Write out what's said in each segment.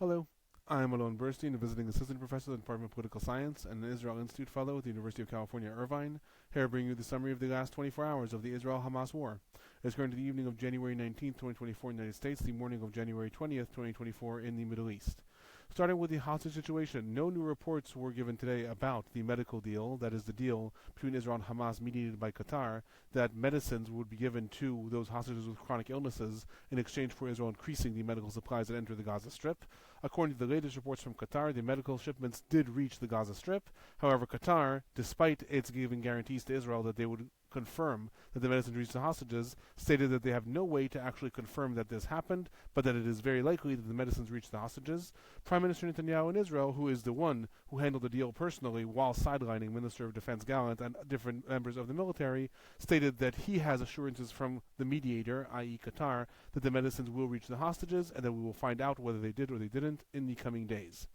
Hello, I'm Alon Burstein, a visiting assistant professor in the Department of Political Science and an Israel Institute fellow at the University of California, Irvine. Here I bring you the summary of the last 24 hours of the Israel-Hamas war. It's currently the evening of January 19th, 2024 in the United States, the morning of January 20th, 2024 in the Middle East. Starting with the hostage situation, no new reports were given today about the medical deal, that is the deal between Israel and Hamas mediated by Qatar, that medicines would be given to those hostages with chronic illnesses in exchange for Israel increasing the medical supplies that enter the Gaza Strip. According to the latest reports from Qatar, the medical shipments did reach the Gaza Strip. However, Qatar, despite its giving guarantees to Israel that they would confirm that the medicine reached the hostages, stated that they have no way to actually confirm that this happened, but that it is very likely that the medicines reached the hostages. Prime Minister Netanyahu in Israel, who is the one who handled the deal personally while sidelining Minister of Defense Gallant and different members of the military, stated that he has assurances from the mediator, i.e. Qatar, that the medicines will reach the hostages and that we will find out whether they did or they didn't in the coming days.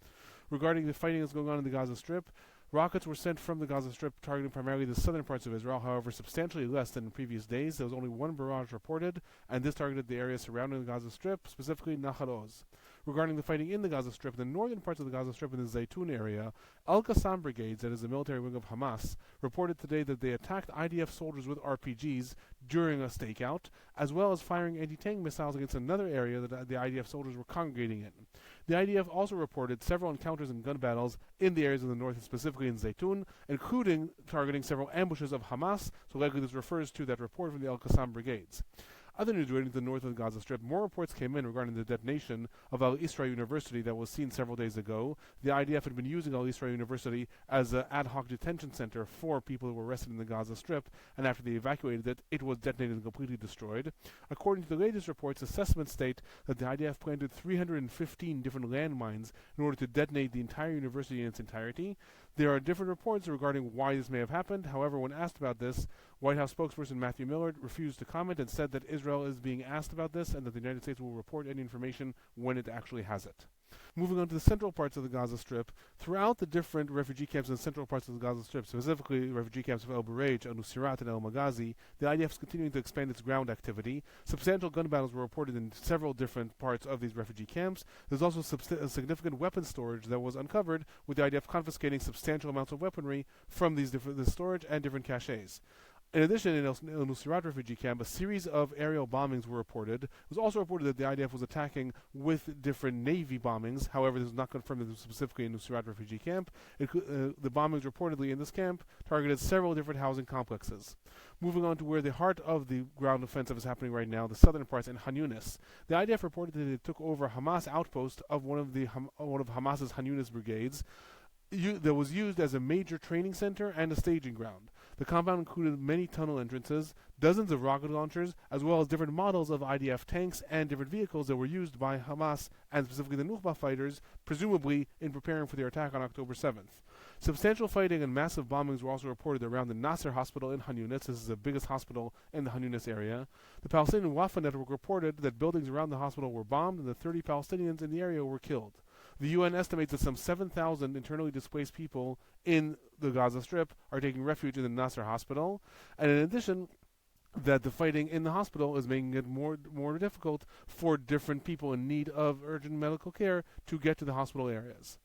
Regarding the fighting that's going on in the Gaza Strip, rockets were sent from the Gaza Strip targeting primarily the southern parts of Israel, however substantially less than in previous days. There was only one barrage reported, and this targeted the area surrounding the Gaza Strip, specifically Nahal Oz. Regarding the fighting in the Gaza Strip, the northern parts of the Gaza Strip in the Zaytun area, Al-Qassam brigades, that is the military wing of Hamas, reported today that they attacked IDF soldiers with RPGs during a stakeout, as well as firing anti-tank missiles against another area that the IDF soldiers were congregating in. The IDF also reported several encounters and gun battles in the areas of the north, specifically in Zaytun, including targeting several ambushes of Hamas, so likely this refers to that report from the Al-Qassam brigades. Other news relating to the north of the Gaza Strip, more reports came in regarding the detonation of Al-Isra University that was seen several days ago. The IDF had been using Al-Isra University as an ad hoc detention center for people who were arrested in the Gaza Strip, and after they evacuated it was detonated and completely destroyed. According to the latest reports, assessments state that the IDF planted 315 different landmines in order to detonate the entire university in its entirety. There are different reports regarding why this may have happened. However, when asked about this, White House spokesperson Matthew Miller refused to comment and said that Israel is being asked about this and that the United States will report any information when it actually has it. Moving on to the central parts of the Gaza Strip, throughout the different refugee camps in the central parts of the Gaza Strip, specifically refugee camps of El Bureij, El Nuseirat, and El Maghazi, the IDF is continuing to expand its ground activity. Substantial gun battles were reported in several different parts of these refugee camps. There's also significant weapon storage that was uncovered, with the IDF confiscating substantial amounts of weaponry from these different storage and different caches. In addition, in El Nuseirat refugee camp, a series of aerial bombings were reported. It was also reported that the IDF was attacking with different Navy bombings. However, this was not confirmed that it was specifically in Nuseirat refugee camp. The bombings reportedly in this camp targeted several different housing complexes. Moving on to where the heart of the ground offensive is happening right now, the southern parts in Han Yunis. The IDF reported that it took over a Hamas outpost of one of Hamas's Han Yunis brigades that was used as a major training center and a staging ground. The compound included many tunnel entrances, dozens of rocket launchers, as well as different models of IDF tanks and different vehicles that were used by Hamas and specifically the Nukba fighters, presumably in preparing for their attack on October 7th. Substantial fighting and massive bombings were also reported around the Nasser hospital in Han Yunis. This is the biggest hospital in the Han Yunis area. The Palestinian Wafa network reported that buildings around the hospital were bombed and that 30 Palestinians in the area were killed. The UN estimates that some 7,000 internally displaced people in the Gaza Strip are taking refuge in the Nasser hospital, and in addition, that the fighting in the hospital is making it more difficult for different people in need of urgent medical care to get to the hospital areas.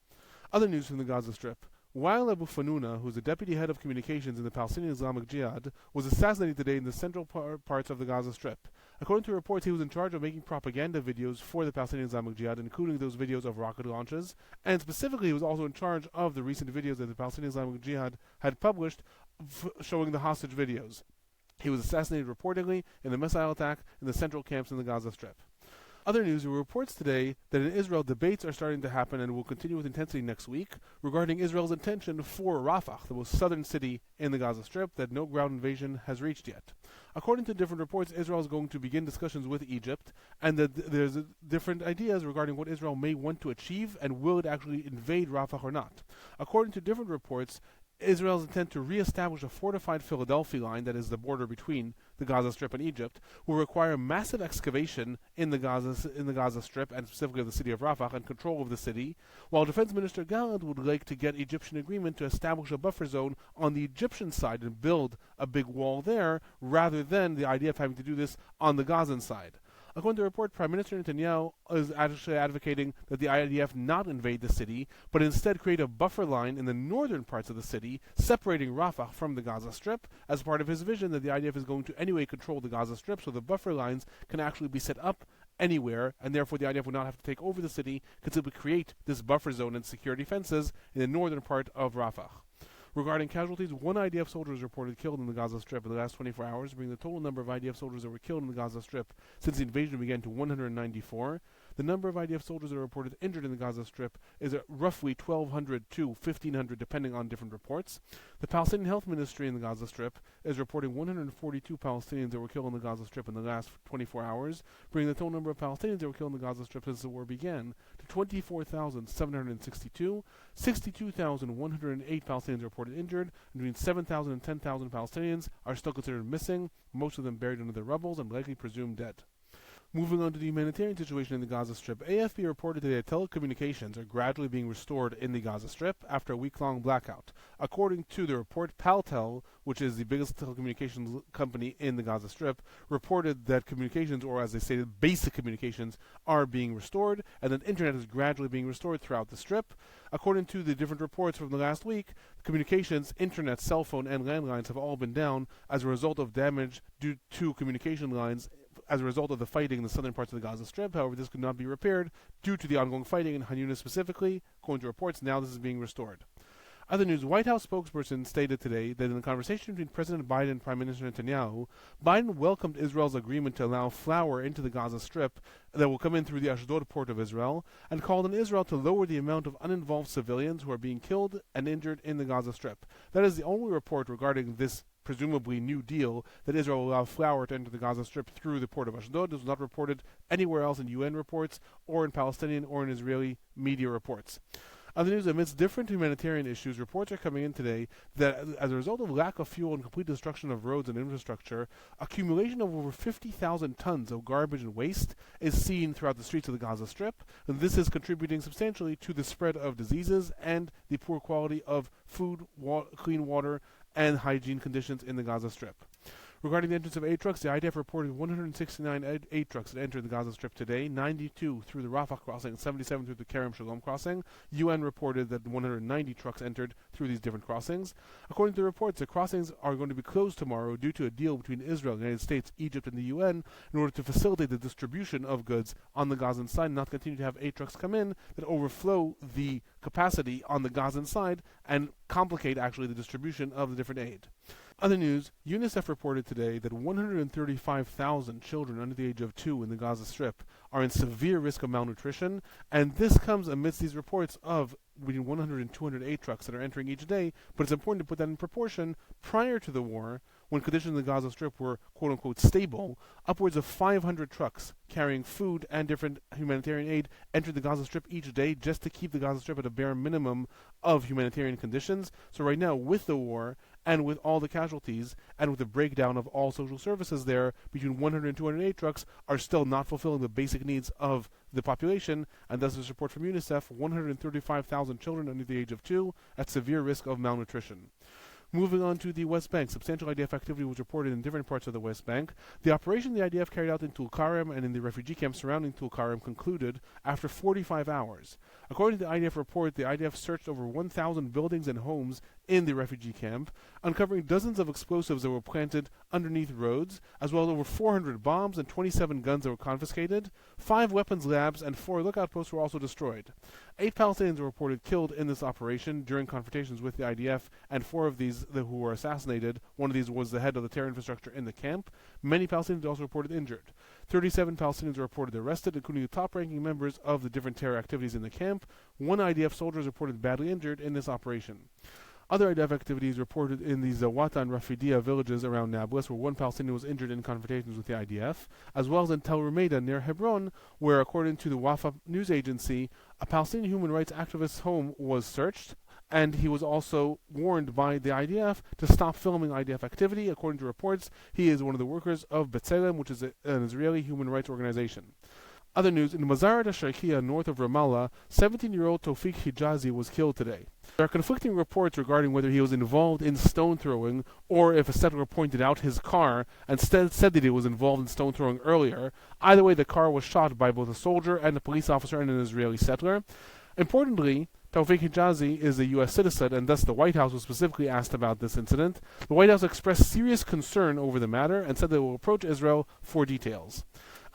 Other news from the Gaza Strip. Wael Abu Fanuna, who is the deputy head of communications in the Palestinian Islamic Jihad, was assassinated today in the central parts of the Gaza Strip. According to reports, he was in charge of making propaganda videos for the Palestinian Islamic Jihad, including those videos of rocket launches, and specifically he was also in charge of the recent videos that the Palestinian Islamic Jihad had published showing the hostage videos. He was assassinated reportedly in a missile attack in the central camps in the Gaza Strip. Other news, there were reports today that in Israel debates are starting to happen and will continue with intensity next week regarding Israel's intention for Rafah, the most southern city in the Gaza Strip, that no ground invasion has reached yet. According to different reports, Israel is going to begin discussions with Egypt, and that there's different ideas regarding what Israel may want to achieve and will it actually invade Rafah or not. According to different reports, Israel's intent to re-establish a fortified Philadelphia line, that is the border between the Gaza Strip and Egypt, will require massive excavation in the Gaza Strip and specifically the city of Rafah and control of the city, while Defense Minister Gallant would like to get Egyptian agreement to establish a buffer zone on the Egyptian side and build a big wall there rather than the idea of having to do this on the Gazan side. According to the report, Prime Minister Netanyahu is actually advocating that the IDF not invade the city, but instead create a buffer line in the northern parts of the city, separating Rafah from the Gaza Strip, as part of his vision that the IDF is going to anyway control the Gaza Strip, so the buffer lines can actually be set up anywhere, and therefore the IDF would not have to take over the city, could simply create this buffer zone and security fences in the northern part of Rafah. Regarding casualties, one IDF soldier was reported killed in the Gaza Strip in the last 24 hours, bringing the total number of IDF soldiers that were killed in the Gaza Strip since the invasion began to 194. The number of IDF soldiers that are reported injured in the Gaza Strip is at roughly 1,200 to 1,500, depending on different reports. The Palestinian Health Ministry in the Gaza Strip is reporting 142 Palestinians that were killed in the Gaza Strip in the last 24 hours, bringing the total number of Palestinians that were killed in the Gaza Strip since the war began to 24,762. 62,108 Palestinians are reported injured, and between 7,000 and 10,000 Palestinians are still considered missing, most of them buried under the rubble and likely presumed dead. Moving on to the humanitarian situation in the Gaza Strip, AFP reported today that telecommunications are gradually being restored in the Gaza Strip after a week-long blackout. According to the report, Paltel, which is the biggest telecommunications company in the Gaza Strip, reported that communications, or as they stated, basic communications, are being restored, and that internet is gradually being restored throughout the Strip. According to the different reports from the last week, communications, internet, cell phone, and landlines have all been down as a result of damage due to communication lines as a result of the fighting in the southern parts of the Gaza Strip. However, this could not be repaired due to the ongoing fighting in Han Yunis specifically. According to reports, now this is being restored. Other news, White House spokesperson stated today that in the conversation between President Biden and Prime Minister Netanyahu, Biden welcomed Israel's agreement to allow flour into the Gaza Strip that will come in through the Ashdod port of Israel, and called on Israel to lower the amount of uninvolved civilians who are being killed and injured in the Gaza Strip. That is the only report regarding this presumably new deal that Israel will allow flour to enter the Gaza Strip through the port of Ashdod. This was not reported anywhere else in UN reports or in Palestinian or in Israeli media reports. Other news, amidst different humanitarian issues, reports are coming in today that as a result of lack of fuel and complete destruction of roads and infrastructure, accumulation of over 50,000 tons of garbage and waste is seen throughout the streets of the Gaza Strip, and this is contributing substantially to the spread of diseases and the poor quality of food, clean water, and hygiene conditions in the Gaza Strip. Regarding the entrance of aid trucks, the IDF reported 169 aid trucks that entered the Gaza Strip today, 92 through the Rafah crossing and 77 through the Kerem Shalom crossing. UN reported that 190 trucks entered through these different crossings. According to the reports, the crossings are going to be closed tomorrow due to a deal between Israel, the United States, Egypt, and the UN in order to facilitate the distribution of goods on the Gazan side and not continue to have aid trucks come in that overflow the capacity on the Gazan side and complicate actually the distribution of the different aid. Other news, UNICEF reported today that 135,000 children under the age of 2 in the Gaza Strip are in severe risk of malnutrition, and this comes amidst these reports of between 100 and 200 aid trucks that are entering each day, but it's important to put that in proportion. Prior to the war, when conditions in the Gaza Strip were quote-unquote stable, upwards of 500 trucks carrying food and different humanitarian aid entered the Gaza Strip each day just to keep the Gaza Strip at a bare minimum of humanitarian conditions. So right now, with the war, and with all the casualties, and with the breakdown of all social services there, between 100 and 200 aid trucks are still not fulfilling the basic needs of the population, and thus this report from UNICEF, 135,000 children under the age of 2 at severe risk of malnutrition. Moving on to the West Bank, substantial IDF activity was reported in different parts of the West Bank. The operation the IDF carried out in Tulkarem and in the refugee camps surrounding Tulkarem concluded after 45 hours. According to the IDF report, the IDF searched over 1,000 buildings and homes in the refugee camp, uncovering dozens of explosives that were planted underneath roads, as well as over 400 bombs and 27 guns that were confiscated. 5 weapons labs and 4 lookout posts were also destroyed. 8 Palestinians were reported killed in this operation during confrontations with the IDF, and 4 of these who were assassinated. One of these was the head of the terror infrastructure in the camp. Many Palestinians also reported injured. 37 Palestinians were reported arrested, including the top-ranking members of the different terror activities in the camp. 1 IDF soldier is reported badly injured in this operation. Other IDF activities reported in the Zawata and Rafidia villages around Nablus, where 1 Palestinian was injured in confrontations with the IDF, as well as in Tel Rumeida near Hebron, where, according to the Wafa news agency, a Palestinian human rights activist's home was searched, and he was also warned by the IDF to stop filming IDF activity. According to reports, he is one of the workers of B'Tselem, which is an Israeli human rights organization. Other news, in Mazarat al-Sharqiya, north of Ramallah, 17-year-old Tawfiq Hijazi was killed today. There are conflicting reports regarding whether he was involved in stone throwing or if a settler pointed out his car and said that he was involved in stone throwing earlier. Either way, the car was shot by both a soldier and a police officer and an Israeli settler. Importantly, Tawfiq Hijazi is a U.S. citizen, and thus the White House was specifically asked about this incident. The White House expressed serious concern over the matter and said they will approach Israel for details.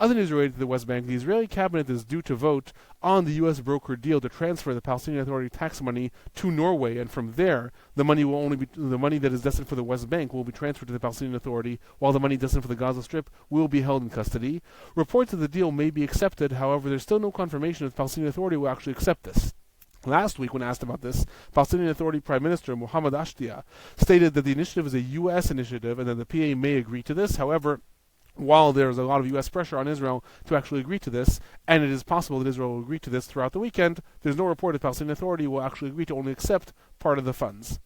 Other news related to the West Bank, the Israeli cabinet is due to vote on the U.S. brokered deal to transfer the Palestinian Authority tax money to Norway, and from there, the money that is destined for the West Bank will be transferred to the Palestinian Authority, while the money destined for the Gaza Strip will be held in custody. Reports that the deal may be accepted, however, there's still no confirmation if the Palestinian Authority will actually accept this. Last week, when asked about this, Palestinian Authority Prime Minister Mohammed Ashtiya stated that the initiative is a U.S. initiative and that the PA may agree to this. However, while there's a lot of U.S. pressure on Israel to actually agree to this, and it is possible that Israel will agree to this throughout the weekend, there's no report that the Palestinian Authority will actually agree to only accept part of the funds.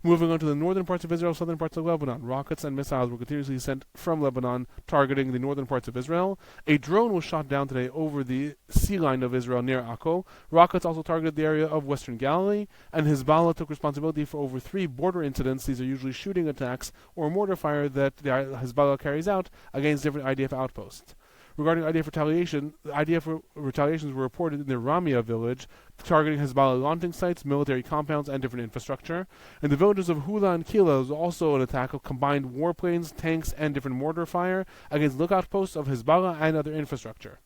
Moving on to the northern parts of Israel, southern parts of Lebanon, rockets and missiles were continuously sent from Lebanon, targeting the northern parts of Israel. A drone was shot down today over the sea line of Israel near Akko. Rockets also targeted the area of western Galilee, and Hezbollah took responsibility for over 3 border incidents. These are usually shooting attacks or mortar fire that the Hezbollah carries out against different IDF outposts. Regarding IDF retaliation, the IDF retaliations were reported in the Ramia village, targeting Hezbollah launching sites, military compounds, and different infrastructure. In the villages of Hula and Kila, there was also an attack of combined warplanes, tanks, and different mortar fire against lookout posts of Hezbollah and other infrastructure.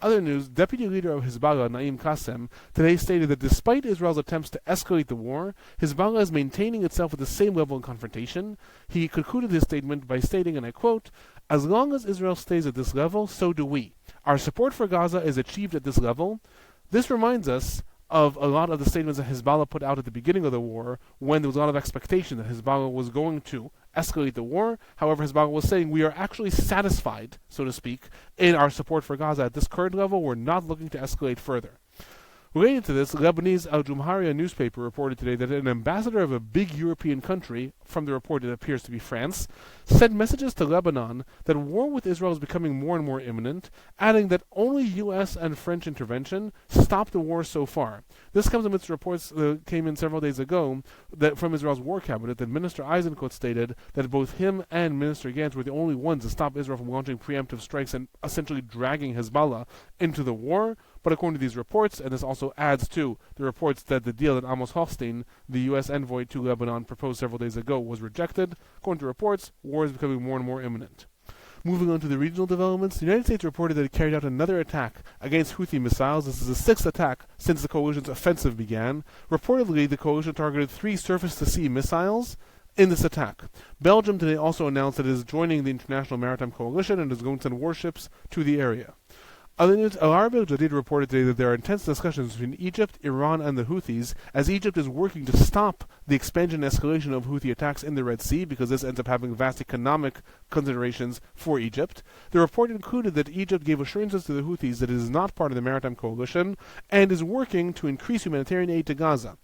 Other news, Deputy Leader of Hezbollah, Naim Qassem, today stated that despite Israel's attempts to escalate the war, Hezbollah is maintaining itself at the same level of confrontation. He concluded his statement by stating, and I quote, "As long as Israel stays at this level, so do we. Our support for Gaza is achieved at this level." This reminds us of a lot of the statements that Hezbollah put out at the beginning of the war, when there was a lot of expectation that Hezbollah was going to escalate the war. However, Hezbollah was saying, we are actually satisfied, so to speak, in our support for Gaza. At this current level, we're not looking to escalate further. Related to this, Lebanese Al Jumhariya newspaper reported today that an ambassador of a big European country, from the report it appears to be France, sent messages to Lebanon that war with Israel is becoming more and more imminent, adding that only U.S. and French intervention stopped the war so far. This comes amidst reports that came in several days ago that from Israel's war cabinet that Minister Eisenkot stated that both him and Minister Gantz were the only ones to stop Israel from launching preemptive strikes and essentially dragging Hezbollah into the war. But according to these reports, and this also adds to the reports that the deal that Amos Hochstein, the U.S. envoy to Lebanon, proposed several days ago was rejected. According to reports, war is becoming more and more imminent. Moving on to the regional developments, the United States reported that it carried out another attack against Houthi missiles. This is the 6th attack since the coalition's offensive began. Reportedly, the coalition targeted 3 surface-to-sea missiles in this attack. Belgium today also announced that it is joining the International Maritime Coalition and is going to send warships to the area. Other news, Al Arabi al-Jadid reported today that there are intense discussions between Egypt, Iran, and the Houthis, as Egypt is working to stop the expansion and escalation of Houthi attacks in the Red Sea, because this ends up having vast economic considerations for Egypt. The report included that Egypt gave assurances to the Houthis that it is not part of the Maritime Coalition, and is working to increase humanitarian aid to Gaza.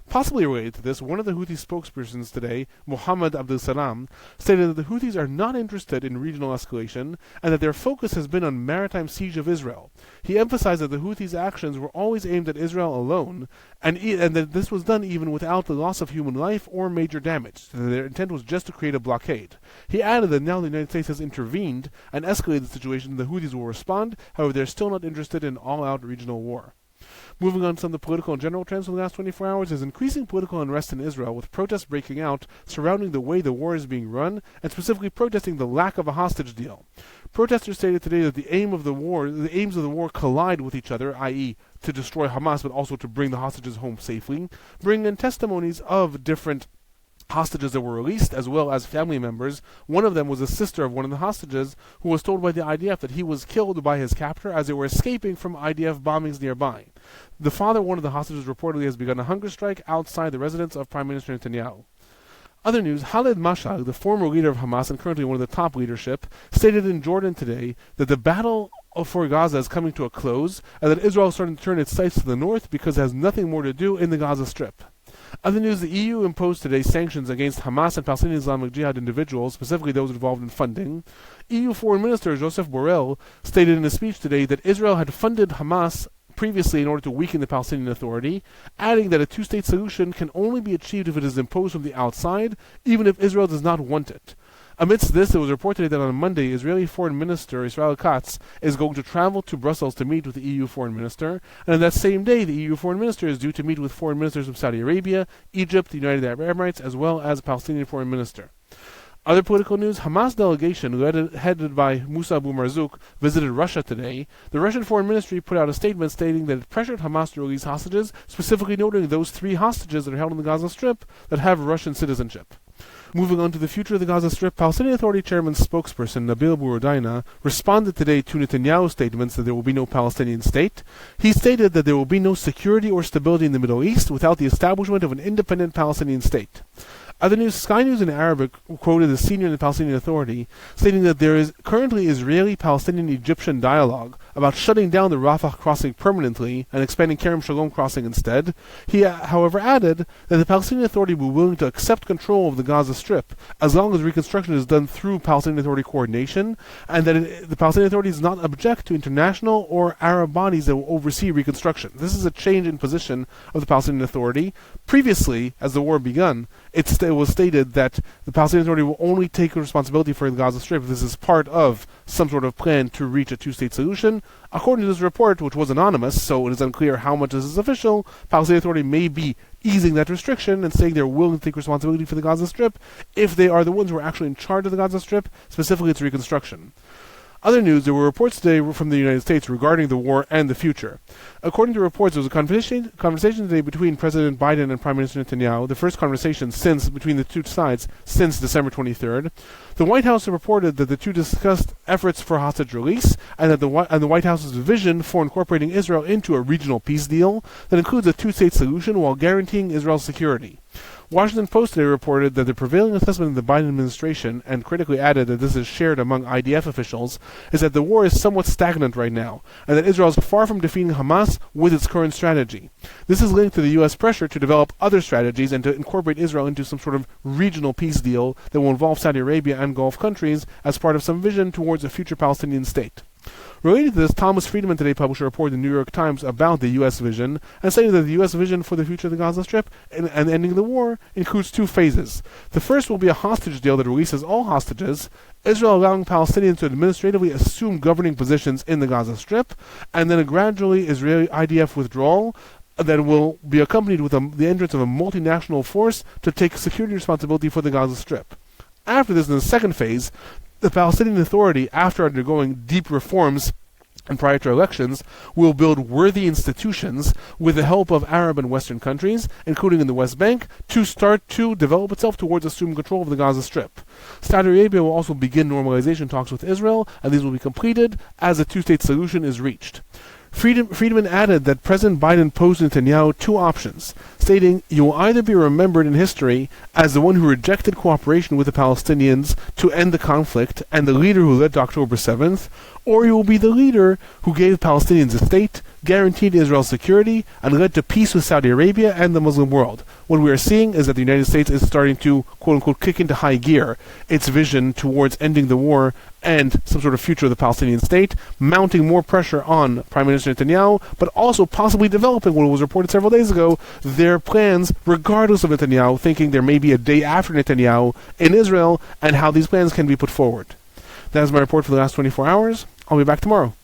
Possibly related to this, one of the Houthi spokespersons today, Mohammed Abdel Salam, stated that the Houthis are not interested in regional escalation and that their focus has been on maritime siege of Israel. He emphasized that the Houthis' actions were always aimed at Israel alone, and that this was done even without the loss of human life or major damage, so that their intent was just to create a blockade. He added that now the United States has intervened and escalated the situation, the Houthis will respond. However, they're still not interested in all-out regional war. Moving on to some of the political and general trends for the last 24 hours, there's increasing political unrest in Israel, with protests breaking out surrounding the way the war is being run, and specifically protesting the lack of a hostage deal. Protesters stated today that the aims of the war collide with each other, i.e., to destroy Hamas, but also to bring the hostages home safely, bringing in testimonies of different hostages that were released, as well as family members. One of them was a sister of one of the hostages, who was told by the IDF that he was killed by his captor as they were escaping from IDF bombings nearby. The father of one of the hostages reportedly has begun a hunger strike outside the residence of Prime Minister Netanyahu. Other news, Khaled Mashal, the former leader of Hamas and currently one of the top leadership, stated in Jordan today that the battle for Gaza is coming to a close, and that Israel is starting to turn its sights to the north because it has nothing more to do in the Gaza Strip. Other news, the EU imposed today sanctions against Hamas and Palestinian Islamic Jihad individuals, specifically those involved in funding. EU Foreign Minister Joseph Borrell stated in a speech today that Israel had funded Hamas previously in order to weaken the Palestinian Authority, adding that a two-state solution can only be achieved if it is imposed from the outside, even if Israel does not want it. Amidst this, it was reported that on Monday, Israeli Foreign Minister Israel Katz is going to travel to Brussels to meet with the EU Foreign Minister, and on that same day, the EU Foreign Minister is due to meet with foreign ministers of Saudi Arabia, Egypt, the United Arab Emirates, as well as the Palestinian Foreign Minister. Other political news, Hamas delegation, headed by Musa Abu Marzouk, visited Russia today. The Russian Foreign Ministry put out a statement stating that it pressured Hamas to release hostages, specifically noting those 3 hostages that are held in the Gaza Strip that have Russian citizenship. Moving on to the future of the Gaza Strip, Palestinian Authority Chairman spokesperson Nabil Burudaina responded today to Netanyahu's statements that there will be no Palestinian state. He stated that there will be no security or stability in the Middle East without the establishment of an independent Palestinian state. Other news, Sky News in Arabic quoted a senior in the Palestinian Authority, stating that there is currently Israeli-Palestinian-Egyptian dialogue about shutting down the Rafah crossing permanently and expanding Kerem Shalom crossing instead. He, however, added that the Palestinian Authority will be willing to accept control of the Gaza Strip as long as reconstruction is done through Palestinian Authority coordination, and that the Palestinian Authority does not object to international or Arab bodies that will oversee reconstruction. This is a change in position of the Palestinian Authority. Previously, as the war begun, it was stated that the Palestinian Authority will only take responsibility for the Gaza Strip if this is part of some sort of plan to reach a two-state solution. According to this report, which was anonymous, so it is unclear how much this is official, Palestinian Authority may be easing that restriction and saying they're willing to take responsibility for the Gaza Strip if they are the ones who are actually in charge of the Gaza Strip, specifically its reconstruction. Other news, there were reports today from the United States regarding the war and the future. According to reports, there was a conversation today between President Biden and Prime Minister Netanyahu, the first conversation between the two sides since December 23rd. The White House reported that the two discussed efforts for hostage release and that the White House's vision for incorporating Israel into a regional peace deal that includes a two-state solution while guaranteeing Israel's security. Washington Post today reported that the prevailing assessment of the Biden administration, and critically added that this is shared among IDF officials, is that the war is somewhat stagnant right now, and that Israel is far from defeating Hamas with its current strategy. This is linked to the U.S. pressure to develop other strategies and to incorporate Israel into some sort of regional peace deal that will involve Saudi Arabia and Gulf countries as part of some vision towards a future Palestinian state. Related to this, Thomas Friedman today published a report in the New York Times about the U.S. vision, and saying that the U.S. vision for the future of the Gaza Strip and ending the war includes two phases. The first will be a hostage deal that releases all hostages, Israel allowing Palestinians to administratively assume governing positions in the Gaza Strip, and then a gradually Israeli IDF withdrawal that will be accompanied with the entrance of a multinational force to take security responsibility for the Gaza Strip. After this, in the second phase, the Palestinian Authority, after undergoing deep reforms and prior to elections, will build worthy institutions with the help of Arab and Western countries, including in the West Bank, to start to develop itself towards assuming control of the Gaza Strip. Saudi Arabia will also begin normalization talks with Israel, and these will be completed as a two-state solution is reached. Friedman added that President Biden posed Netanyahu two options, stating, "You will either be remembered in history as the one who rejected cooperation with the Palestinians to end the conflict and the leader who led to October 7th, or you will be the leader who gave Palestinians a state, guaranteed Israel's security, and led to peace with Saudi Arabia and the Muslim world." What we are seeing is that the United States is starting to, quote-unquote, kick into high gear its vision towards ending the war and some sort of future of the Palestinian state, mounting more pressure on Prime Minister Netanyahu, but also possibly developing, what was reported several days ago, their plans regardless of Netanyahu, thinking there may be a day after Netanyahu in Israel, and how these plans can be put forward. That is my report for the last 24 hours. I'll be back tomorrow.